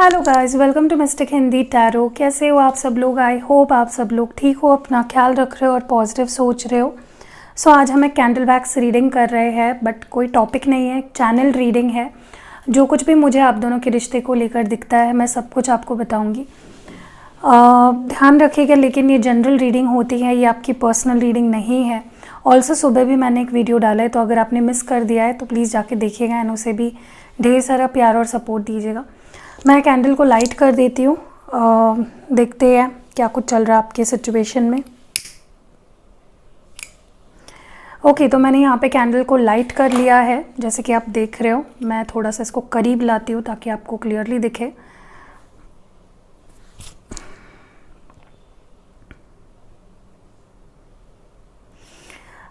Hello guys, welcome to mystic Hindi tarot. कैसे हो आप सब लोग? आई होप आप सब लोग ठीक हो, अपना ख्याल रख रहे हो और पॉजिटिव सोच रहे हो। आज हम एक कैंडल वैक्स रीडिंग कर रहे हैं, बट कोई टॉपिक नहीं है, चैनल रीडिंग है। जो कुछ भी मुझे आप दोनों के रिश्ते को लेकर दिखता है मैं सब कुछ आपको बताऊंगी। ध्यान रखिएगा, लेकिन ये जनरल रीडिंग होती है, ये आपकी पर्सनल रीडिंग नहीं है। ऑल्सो सुबह भी मैंने एक वीडियो डाला है, तो अगर आपने मिस कर दिया है तो प्लीज़ जाके देखिएगा एंड उसे भी ढेर सारा प्यार और सपोर्ट दीजिएगा। मैं कैंडल को लाइट कर देती हूँ, देखते हैं क्या कुछ चल रहा है आपके सिचुएशन में। ओके, तो मैंने यहाँ पे कैंडल को लाइट कर लिया है, जैसे कि आप देख रहे हो। मैं थोड़ा सा इसको करीब लाती हूँ ताकि आपको क्लियरली दिखे।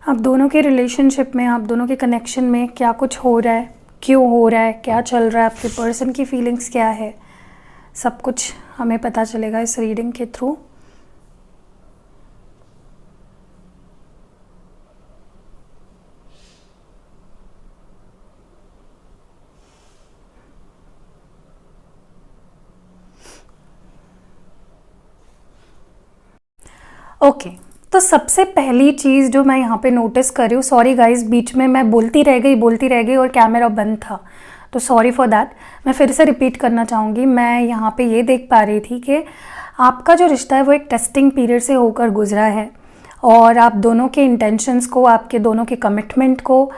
आप दोनों के रिलेशनशिप में, आप दोनों के कनेक्शन में क्या कुछ हो रहा है, क्यों हो रहा है, क्या चल रहा है, आपके पर्सन की फीलिंग्स क्या है, सब कुछ हमें पता चलेगा इस रीडिंग के थ्रू। ओके, तो सबसे पहली चीज़ जो मैं यहाँ पे नोटिस कर रही हूँ, सॉरी गाइस, बीच में मैं बोलती रह गई और कैमरा बंद था, तो सॉरी फॉर दैट। मैं फिर से रिपीट करना चाहूँगी। मैं यहाँ पे ये देख पा रही थी कि आपका जो रिश्ता है वो एक टेस्टिंग पीरियड से होकर गुजरा है, और आप दोनों के इंटेंशंस को, आपके दोनों के कमिटमेंट को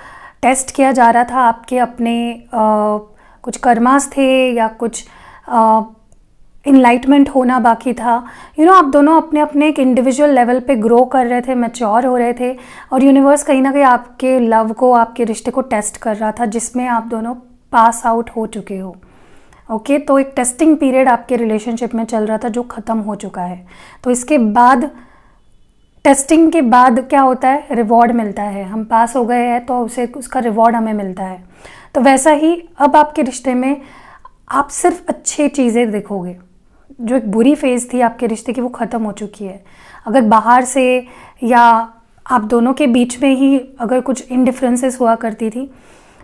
टेस्ट किया जा रहा था। आपके अपने कुछ कर्मास थे या कुछ इनलाइटमेंट होना बाकी था। आप दोनों अपने अपने एक इंडिविजुअल लेवल पे ग्रो कर रहे थे, मैच्योर हो रहे थे, और यूनिवर्स कहीं ना कहीं आपके लव को, आपके रिश्ते को टेस्ट कर रहा था, जिसमें आप दोनों पास आउट हो चुके हो। ओके, तो एक टेस्टिंग पीरियड आपके रिलेशनशिप में चल रहा था जो ख़त्म हो चुका है। तो इसके बाद, टेस्टिंग के बाद क्या होता है, रिवॉर्ड मिलता है। हम पास हो गए हैं तो उसका रिवॉर्ड हमें मिलता है। तो वैसा ही अब आपके रिश्ते में आप सिर्फ अच्छी चीज़ें देखोगे। जो एक बुरी फेज़ थी आपके रिश्ते की वो ख़त्म हो चुकी है। अगर बाहर से या आप दोनों के बीच में ही अगर कुछ इनडिफरेंसेस हुआ करती थी,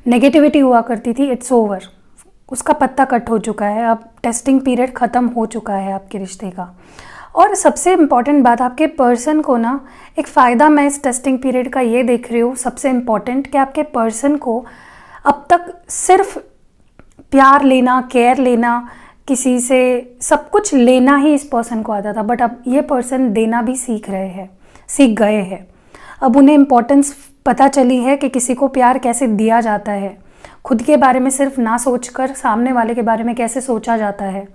नेगेटिविटी हुआ करती थी, इट्स ओवर, उसका पत्ता कट हो चुका है। अब टेस्टिंग पीरियड ख़त्म हो चुका है आपके रिश्ते का। और सबसे इम्पॉर्टेंट बात, आपके पर्सन को ना एक फ़ायदा मैं इस टेस्टिंग पीरियड का ये देख रही हूँ, सबसे इम्पॉर्टेंट, कि आपके पर्सन को अब तक सिर्फ प्यार लेना, केयर लेना, किसी से सब कुछ लेना ही इस पर्सन को आता था, बट अब ये पर्सन देना भी सीख गए हैं। अब उन्हें इम्पोर्टेंस पता चली है कि किसी को प्यार कैसे दिया जाता है, खुद के बारे में सिर्फ ना सोचकर सामने वाले के बारे में कैसे सोचा जाता है।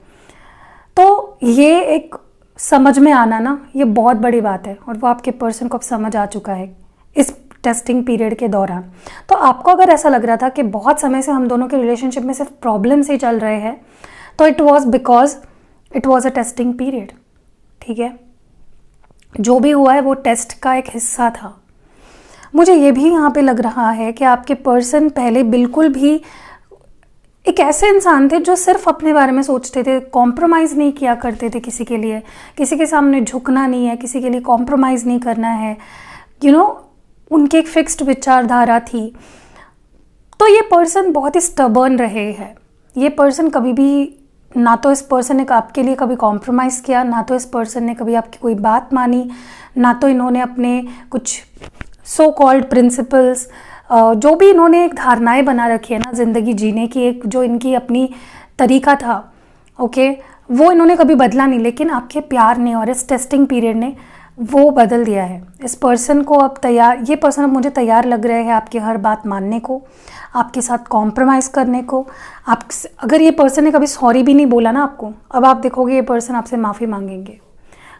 तो ये एक समझ में आना ना, ये बहुत बड़ी बात है, और वो आपके पर्सन को अब समझ आ चुका है इस टेस्टिंग पीरियड के दौरान। तो आपको अगर ऐसा लग रहा था कि बहुत समय से हम दोनों के रिलेशनशिप में सिर्फ प्रॉब्लम्स ही चल रहे हैं, तो it was because it was a testing period. ठीक है, जो भी हुआ है वो टेस्ट का एक हिस्सा था। मुझे ये भी यहाँ पे लग रहा है कि आपके पर्सन पहले बिल्कुल भी एक ऐसे इंसान थे जो सिर्फ अपने बारे में सोचते थे, कॉम्प्रोमाइज़ नहीं किया करते थे किसी के लिए, किसी के सामने झुकना नहीं है, किसी के लिए कॉम्प्रोमाइज़ नहीं करना है। उनकी एक फिक्स्ड विचारधारा थी। तो ये पर्सन बहुत ही स्टबर्न रहे हैं। ये पर्सन कभी भी, ना तो इस पर्सन ने आपके लिए कभी कॉम्प्रोमाइज़ किया, ना तो इस पर्सन ने कभी आपकी कोई बात मानी, ना तो इन्होंने अपने कुछ सो कॉल्ड प्रिंसिपल्स, जो भी इन्होंने एक धारणाएं बना रखी है ना ज़िंदगी जीने की, एक जो इनकी अपनी तरीका था, ओके, वो इन्होंने कभी बदला नहीं। लेकिन आपके प्यार ने और इस टेस्टिंग पीरियड ने वो बदल दिया है। इस पर्सन को अब ये पर्सन अब मुझे तैयार लग रहे हैं आपकी हर बात मानने को, आपके साथ कॉम्प्रोमाइज़ करने को। अगर ये पर्सन ने कभी सॉरी भी नहीं बोला ना आपको, अब आप देखोगे ये पर्सन आपसे माफ़ी मांगेंगे।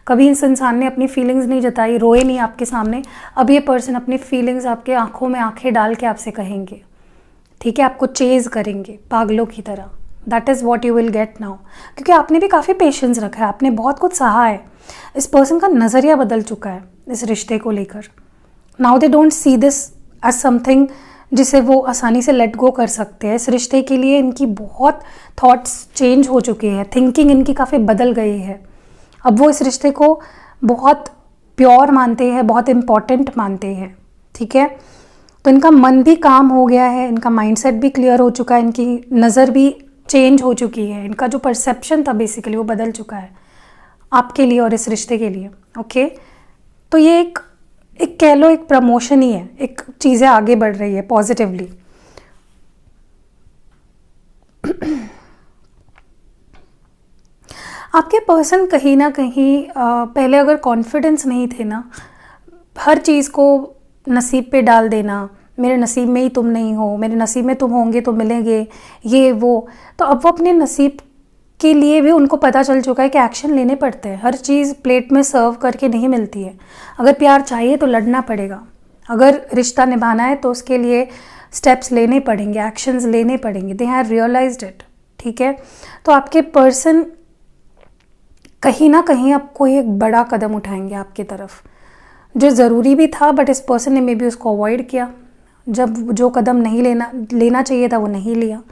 कभी इस इंसान ने अपनी फीलिंग्स नहीं जताई, रोए नहीं आपके सामने, अब ये पर्सन अपनी फीलिंग्स आपके आंखों में आंखें डाल के आपसे कहेंगे। ठीक है, आपको चेज़ करेंगे पागलों की तरह। That is what you will get now, क्योंकि आपने भी काफ़ी पेशेंस रखा है, आपने बहुत कुछ सहा है। इस पर्सन का नज़रिया बदल चुका है इस रिश्ते को लेकर। Now they don't see this as something जिसे वो आसानी से लेट गो कर सकते हैं। इस रिश्ते के लिए इनकी बहुत थॉट्स चेंज हो चुके हैं, थिंकिंग इनकी काफ़ी बदल गई है। अब वो इस रिश्ते को बहुत प्योर मानते हैं, बहुत इम्पॉर्टेंट मानते हैं। ठीक है, तो इनका मन भी काम हो गया है, इनका माइंडसेट भी क्लियर हो चुका है, इनकी नज़र भी चेंज हो चुकी है, इनका जो परसेप्शन था बेसिकली वो बदल चुका है आपके लिए और इस रिश्ते के लिए। ओके, तो ये एक कह लो एक प्रमोशन ही है, एक चीज़ें आगे बढ़ रही है पॉजिटिवली। आपके पर्सन कहीं ना कहीं पहले अगर कॉन्फिडेंस नहीं थे ना, हर चीज़ को नसीब पे डाल देना, मेरे नसीब में ही तुम नहीं हो, मेरे नसीब में तुम होंगे तो मिलेंगे, ये वो, तो अब वो अपने नसीब के लिए भी उनको पता चल चुका है कि एक्शन लेने पड़ते हैं। हर चीज़ प्लेट में सर्व करके नहीं मिलती है। अगर प्यार चाहिए तो लड़ना पड़ेगा, अगर रिश्ता निभाना है तो उसके लिए स्टेप्स लेने पड़ेंगे, एक्शंस लेने पड़ेंगे। They have realised it. ठीक है, तो आपके पर्सन कहीं ना कहीं आपको एक बड़ा कदम उठाएंगे आपकी तरफ, जो ज़रूरी भी था, बट इस पर्सन ने मे बी उसको अवॉइड किया। जब जो कदम नहीं लेना चाहिए था वो नहीं लिया।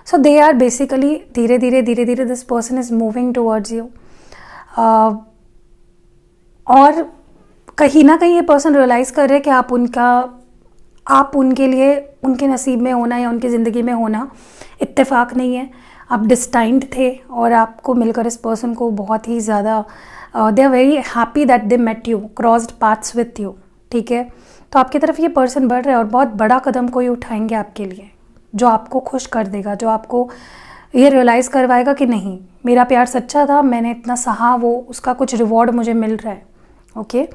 सो दे आर बेसिकली धीरे धीरे this person is moving towards you. और कहीं ना कहीं ये पर्सन रियलाइज़ कर रहे हैं कि आप उनके लिए, उनके नसीब में होना या उनकी ज़िंदगी में होना इत्तेफाक नहीं है। आप डिस्टाइंड थे और आपको मिलकर इस पर्सन को बहुत ही ज़्यादा they are very happy that they met you, crossed paths with you. ठीक है, तो आपकी तरफ ये पर्सन बढ़ रहा है और बहुत बड़ा कदम कोई उठाएंगे आपके लिए, जो आपको खुश कर देगा, जो आपको ये रियलाइज़ करवाएगा कि नहीं, मेरा प्यार सच्चा था, मैंने इतना सहा, वो उसका कुछ रिवॉर्ड मुझे मिल रहा है। ओके,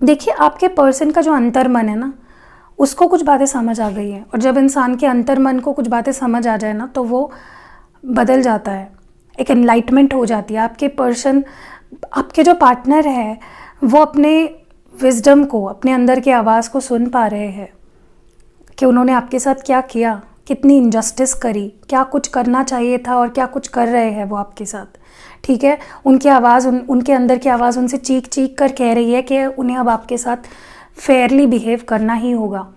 देखिए आपके पर्सन का जो अंतर्मन है ना, उसको कुछ बातें समझ आ गई है, और जब इंसान के अंतर्मन को कुछ बातें समझ आ जाए ना तो वो बदल जाता है, एक एनलाइटमेंट हो जाती है। आपके पर्सन, आपके जो पार्टनर है, वो अपने विजडम को, अपने अंदर की आवाज़ को सुन पा रहे हैं कि उन्होंने आपके साथ क्या किया, कितनी इनजस्टिस करी, क्या कुछ करना चाहिए था और क्या कुछ कर रहे हैं वो आपके साथ। ठीक है, उनकी आवाज़, उनके अंदर की आवाज़ उनसे चीख चीख कर कह रही है कि उन्हें अब आपके साथ फेयरली बिहेव करना ही होगा,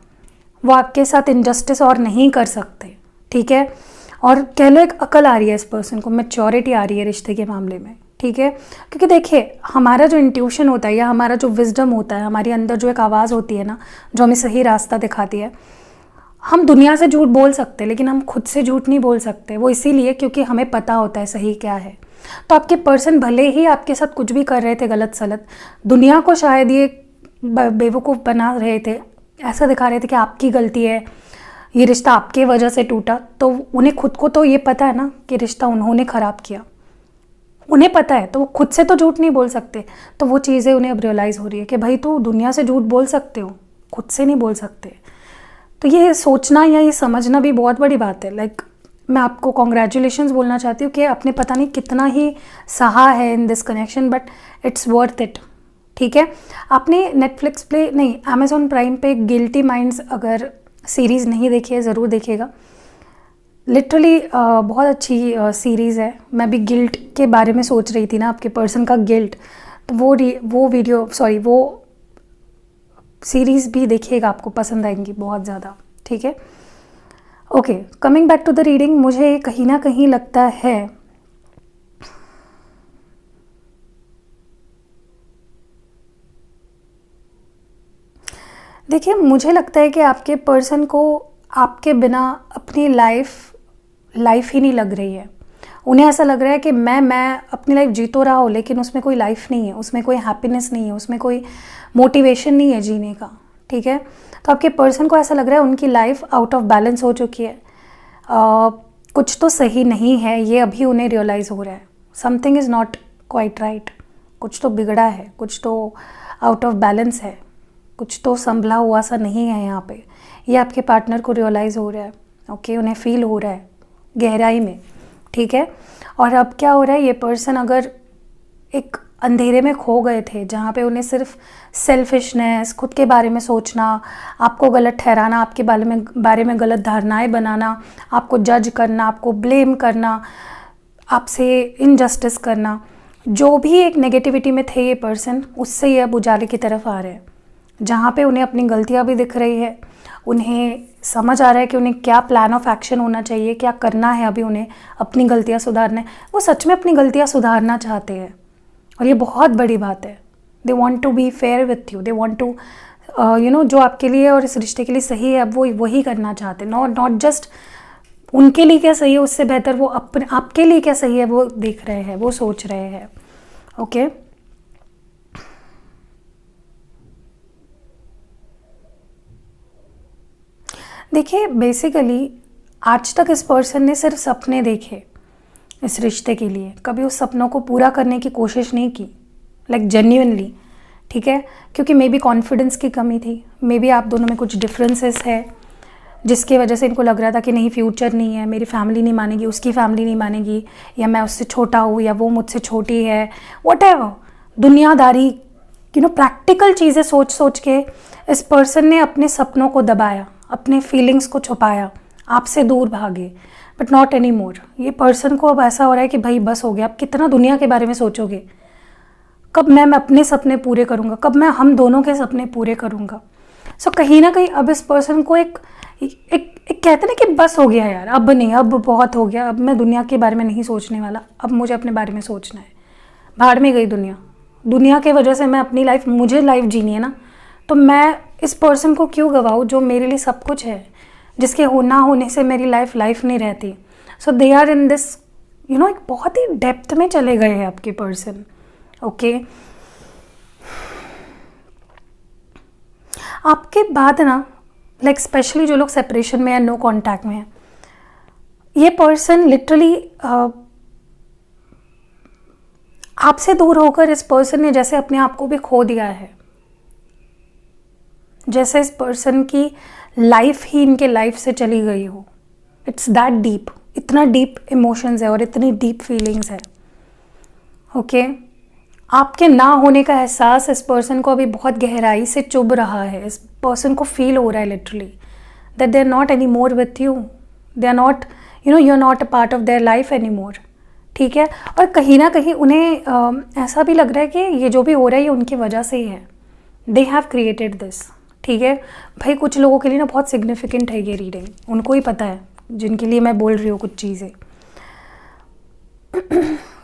वो आपके साथ इनजस्टिस और नहीं कर सकते। ठीक है, और कह लो एक अकल आ रही है इस पर्सन को, मैच्योरिटी आ रही है रिश्ते के मामले में। ठीक है, क्योंकि देखिए हमारा जो इंट्यूशन होता है या हमारा जो विजडम होता है, हमारे अंदर जो एक आवाज़ होती है ना, जो हमें सही रास्ता दिखाती है, हम दुनिया से झूठ बोल सकते हैं लेकिन हम खुद से झूठ नहीं बोल सकते। वो इसीलिए क्योंकि हमें पता होता है सही क्या है। तो आपके पर्सन भले ही आपके साथ कुछ भी कर रहे थे गलत सलत, दुनिया को शायद ये बेवकूफ़ बना रहे थे, ऐसा दिखा रहे थे कि आपकी गलती है, ये रिश्ता आपके वजह से टूटा, तो उन्हें खुद को तो ये पता है ना कि रिश्ता उन्होंने ख़राब किया, उन्हें पता है, तो वो खुद से तो झूठ नहीं बोल सकते। तो वो चीज़ें उन्हें अब रियलाइज़ हो रही है कि भाई तू दुनिया से झूठ बोल सकते हो, खुद से नहीं बोल सकते। तो ये सोचना या ये समझना भी बहुत बड़ी बात है। लाइक मैं आपको कॉन्ग्रेचुलेशंस बोलना चाहती हूँ कि आपने पता नहीं कितना ही सहा है in this connection, but it's worth it. ठीक है, आपने नेटफ्लिक्स पे नहीं, अमेज़ॉन प्राइम पे गिल्टी माइंड्स अगर सीरीज़ नहीं देखी है ज़रूर देखिएगा। लिटरली बहुत अच्छी सीरीज़ है। मैं भी गिल्ट के बारे में सोच रही थी ना, आपके पर्सन का गिल्ट, तो वो सीरीज़ भी देखिएगा, आपको पसंद आएंगी बहुत ज़्यादा। ठीक है, okay, coming back to the reading, मुझे कहीं ना कहीं लगता है देखिए मुझे लगता है कि आपके पर्सन को आपके बिना अपनी लाइफ ही नहीं लग रही है। उन्हें ऐसा लग रहा है कि मैं अपनी लाइफ जी तो रहा हूँ लेकिन उसमें कोई लाइफ नहीं है, उसमें कोई हैप्पीनेस नहीं है, उसमें कोई मोटिवेशन नहीं है जीने का। ठीक है, तो आपके पर्सन को ऐसा लग रहा है उनकी लाइफ आउट ऑफ बैलेंस हो चुकी है, कुछ तो सही नहीं है, ये अभी उन्हें रियलाइज़ हो रहा है। Something is not quite right, कुछ तो बिगड़ा है, कुछ तो आउट ऑफ बैलेंस है, कुछ तो संभला हुआ सा नहीं है यहाँ पे। ये आपके पार्टनर को रियलाइज़ हो रहा है। ओके, उन्हें फील हो रहा है गहराई में। ठीक है, और अब क्या हो रहा है, ये पर्सन अगर एक अंधेरे में खो गए थे जहाँ पे उन्हें सिर्फ सेल्फिशनेस, खुद के बारे में सोचना, आपको गलत ठहराना, आपके बारे में गलत धारणाएं बनाना, आपको जज करना, आपको ब्लेम करना, आपसे इनजस्टिस करना, जो भी एक नेगेटिविटी में थे ये पर्सन, उससे ये अब उजाले की तरफ आ रहे हैं, जहाँ पे उन्हें अपनी गलतियाँ भी दिख रही है, उन्हें समझ आ रहा है कि उन्हें क्या प्लान ऑफ एक्शन होना चाहिए, क्या करना है अभी उन्हें अपनी गलतियाँ सुधारना है। वो सच में अपनी गलतियाँ सुधारना चाहते हैं और ये बहुत बड़ी बात है। They want to be fair with you, they want to जो आपके लिए और इस रिश्ते के लिए सही है, अब वो वही करना चाहते हैं। नॉट जस्ट उनके लिए क्या सही है, उससे बेहतर वो अपने आपके लिए क्या सही है वो देख रहे हैं, वो सोच रहे हैं। ओके, देखिए बेसिकली आज तक इस पर्सन ने सिर्फ सपने देखे इस रिश्ते के लिए, कभी उस सपनों को पूरा करने की कोशिश नहीं की, लाइक जेन्युइनली, ठीक है। क्योंकि मे बी कॉन्फिडेंस की कमी थी, मे बी आप दोनों में कुछ डिफरेंसेस है जिसकी वजह से इनको लग रहा था कि नहीं फ्यूचर नहीं है, मेरी फैमिली नहीं मानेगी, उसकी फैमिली नहीं मानेगी, या मैं उससे छोटा हूँ या वो मुझसे छोटी है, व्हाटएवर दुनियादारी, प्रैक्टिकल चीज़ें सोच सोच के इस पर्सन ने अपने सपनों को दबाया, अपने फीलिंग्स को छुपाया, आपसे दूर भागे। बट नॉट एनी मोर। ये पर्सन को अब ऐसा हो रहा है कि भाई बस हो गया, अब कितना दुनिया के बारे में सोचोगे, कब मैं अपने सपने पूरे करूँगा, कब मैं हम दोनों के सपने पूरे करूँगा। सो कहीं ना कहीं अब इस पर्सन को एक कहते ना कि बस हो गया यार, अब नहीं, अब बहुत हो गया, अब मैं दुनिया के बारे में नहीं सोचने वाला, अब मुझे अपने बारे में सोचना है। भाड़ में गई दुनिया के वजह से मैं अपनी लाइफ, मुझे लाइफ जीनी है ना, तो मैं इस पर्सन को क्यों गवाऊँ जो मेरे लिए सब कुछ है, जिसके ना होने से मेरी लाइफ नहीं रहती। सो दे आर इन दिस एक बहुत ही डेप्थ में चले गए हैं आपके पर्सन। ओके, आपके बाद ना लाइक स्पेशली जो लोग सेपरेशन में या नो कांटेक्ट में हैं, ये पर्सन लिटरली आपसे दूर होकर इस पर्सन ने जैसे अपने आप को भी खो दिया है, जैसे इस पर्सन की लाइफ ही इनके लाइफ से चली गई हो। इट्स दैट डीप, इतना डीप इमोशंस है और इतनी डीप फीलिंग्स है। ओके, आपके ना होने का एहसास इस पर्सन को अभी बहुत गहराई से चुभ रहा है। इस पर्सन को फील हो रहा है literally that they are not any more with you, they are not you are not a part of their life any more, ठीक है। और कहीं ना कहीं उन्हें ऐसा भी लग रहा है कि ये जो भी हो रहा है ये उनकी वजह से ही है, दे हैव क्रिएटेड दिस, ठीक है। भाई कुछ लोगों के लिए ना बहुत सिग्निफिकेंट है ये रीडिंग, उनको ही पता है जिनके लिए मैं बोल रही हूँ कुछ चीज़ें।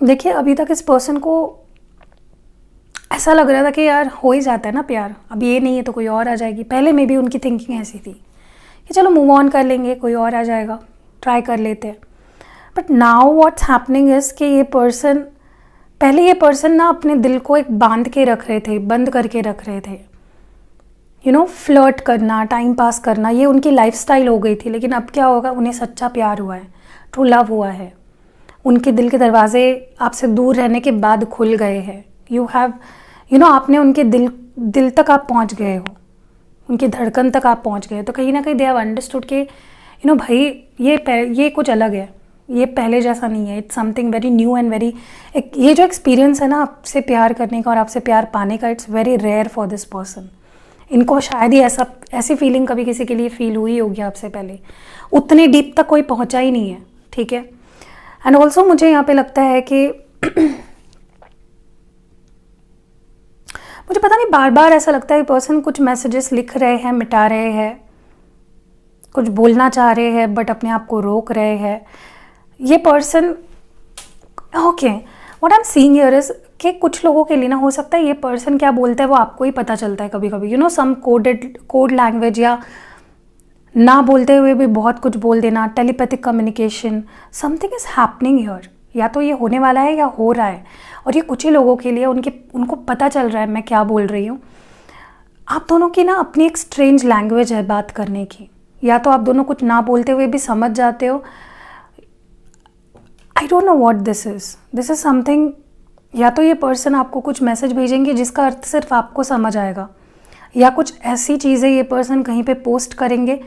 देखिए अभी तक इस पर्सन को ऐसा लग रहा था कि यार हो ही जाता है ना प्यार, अब ये नहीं है तो कोई और आ जाएगी। पहले में भी उनकी थिंकिंग ऐसी थी कि चलो मूव ऑन कर लेंगे, कोई और आ जाएगा, ट्राई कर लेते हैं। But now what's happening is कि ये पर्सन ना अपने दिल को एक बांध के रख रहे थे, बंद करके रख रहे थे। फ्लर्ट करना, टाइम पास करना, ये उनकी लाइफस्टाइल हो गई थी। लेकिन अब क्या होगा, उन्हें सच्चा प्यार हुआ है, ट्रू लव हुआ है, उनके दिल के दरवाजे आपसे दूर रहने के बाद खुल गए हैं। यू हैव आपने उनके दिल तक आप पहुंच गए हो, उनकी धड़कन तक आप पहुंच गए हो। तो कहीं ना कहीं दे हैव अंडरस्टूड कि भाई ये कुछ अलग है, ये पहले जैसा नहीं है, it's something very new and very, ये जो एक्सपीरियंस है ना आपसे प्यार करने का और आपसे प्यार पाने का, it's very rare for this person. इनको शायद ही ऐसी फीलिंग कभी किसी के लिए फील हुई होगी आपसे पहले, उतने डीप तक कोई पहुंचा ही नहीं है, ठीक है। एंड ऑल्सो मुझे यहाँ पे लगता है कि मुझे पता नहीं, बार बार ऐसा लगता है पर्सन कुछ मैसेजेस लिख रहे हैं, मिटा रहे हैं, कुछ बोलना चाह रहे हैं बट अपने आप को रोक रहे हैं। ये person okay, what I am seeing here is कि कुछ लोगों के लिए ना हो सकता है ये पर्सन क्या बोलता है वो आपको ही पता चलता है कभी कभी, सम कोड लैंग्वेज, या ना बोलते हुए भी बहुत कुछ बोल देना, telepathic communication, something is happening here. या तो ये होने वाला है या हो रहा है, और ये कुछ ही लोगों के लिए उनको पता चल रहा है मैं क्या बोल रही हूँ। आप दोनों की ना अपनी एक स्ट्रेंज लैंग्वेज है बात करने की, या तो आप दोनों कुछ ना बोलते हुए भी समझ जाते हो। I don't know what this is something, या तो ये पर्सन आपको कुछ मैसेज भेजेंगे जिसका अर्थ सिर्फ आपको समझ आएगा, या कुछ ऐसी चीज़ें ये पर्सन कहीं पे पोस्ट करेंगे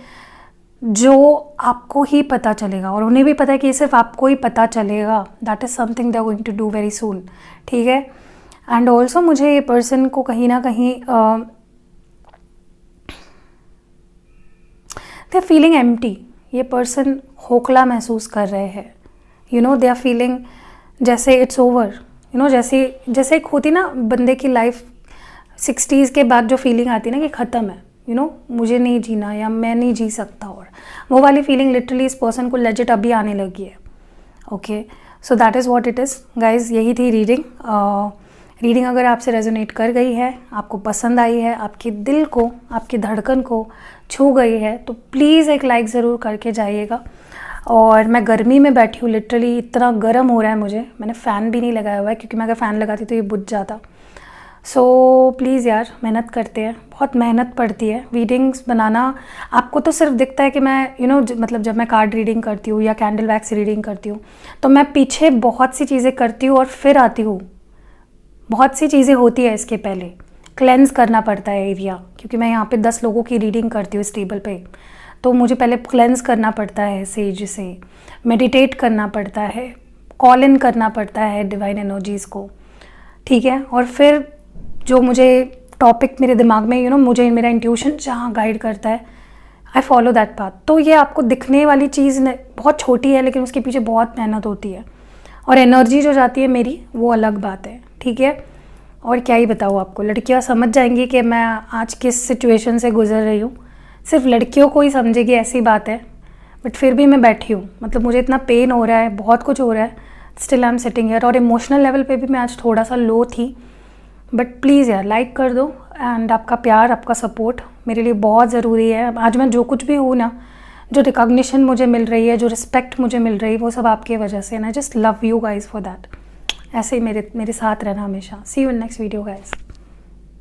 जो आपको ही पता चलेगा, और उन्हें भी पता है कि ये सिर्फ आपको ही पता चलेगा। That is something they are going to do very soon, ठीक है। एंड ऑल्सो मुझे ये पर्सन को कहीं ना कहीं दे आर फीलिंग एम्प्टी, ये पर्सन खोखला महसूस कर रहे हैं। दे आर फीलिंग जैसे इट्स ओवर, जैसे एक होती ना बंदे की लाइफ 60s के बाद जो फीलिंग आती है ना कि ख़त्म है, मुझे नहीं जीना या मैं नहीं जी सकता, और वो वाली फीलिंग लिटरली इस पर्सन को लेजिट अभी आने लगी है। Okay, so that is what it is guys. यही थी रीडिंग। रीडिंग अगर आपसे रेजोनेट कर गई है, आपको पसंद आई है, आपके दिल को, आपकी धड़कन को छू गई है, तो प्लीज़ एक लाइक ज़रूर करके जाइएगा। और मैं गर्मी में बैठी हूँ, लिटरली इतना गर्म हो रहा है मुझे, मैंने फ़ैन भी नहीं लगाया हुआ है क्योंकि मैं अगर फ़ैन लगाती तो ये बुझ जाता। सो प्लीज़ यार मेहनत करते हैं, बहुत मेहनत पड़ती है रीडिंग्स बनाना। आपको तो सिर्फ दिखता है कि मैं मतलब जब मैं कार्ड रीडिंग करती हूँ या कैंडल वैक्स रीडिंग करती हूँ तो मैं पीछे बहुत सी चीज़ें करती हूँ और फिर आती हूँ। बहुत सी चीज़ें होती है इसके पहले, क्लेंस करना पड़ता है एरिया, क्योंकि मैं यहाँ पे 10 लोगों की रीडिंग करती हूँ इस टेबल पे, तो मुझे पहले क्लेंस करना पड़ता है सेज से, मेडिटेट करना पड़ता है, कॉल इन करना पड़ता है डिवाइन एनर्जीज़ को, ठीक है। और फिर जो मुझे टॉपिक मेरे दिमाग में मुझे मेरा इंट्यूशन जहाँ गाइड करता है, आई फॉलो दैट पाथ। तो ये आपको दिखने वाली चीज़ बहुत छोटी है लेकिन उसके पीछे बहुत मेहनत होती है, और एनर्जी जो जाती है मेरी वो अलग बात है, ठीक है। और क्या ही बताऊँ आपको, लड़कियाँ समझ जाएंगी कि मैं आज किस सिचुएशन से गुजर रही हूँ, सिर्फ लड़कियों को ही समझेगी ऐसी बात है। बट फिर भी मैं बैठी हूँ, मतलब मुझे इतना पेन हो रहा है, बहुत कुछ हो रहा है, still I am sitting here. और इमोशनल लेवल पे भी मैं आज थोड़ा सा लो थी, बट प्लीज़ यार लाइक कर दो। एंड आपका प्यार, आपका सपोर्ट मेरे लिए बहुत ज़रूरी है। आज मैं जो कुछ भी हूँ ना, जो रिकॉग्निशन मुझे मिल रही है, जो रिस्पेक्ट मुझे मिल रही है, वो सब आपकी वजह से, and I just love you guys for that. ऐसे ही मेरे साथ रहना हमेशा। See you in next video guys.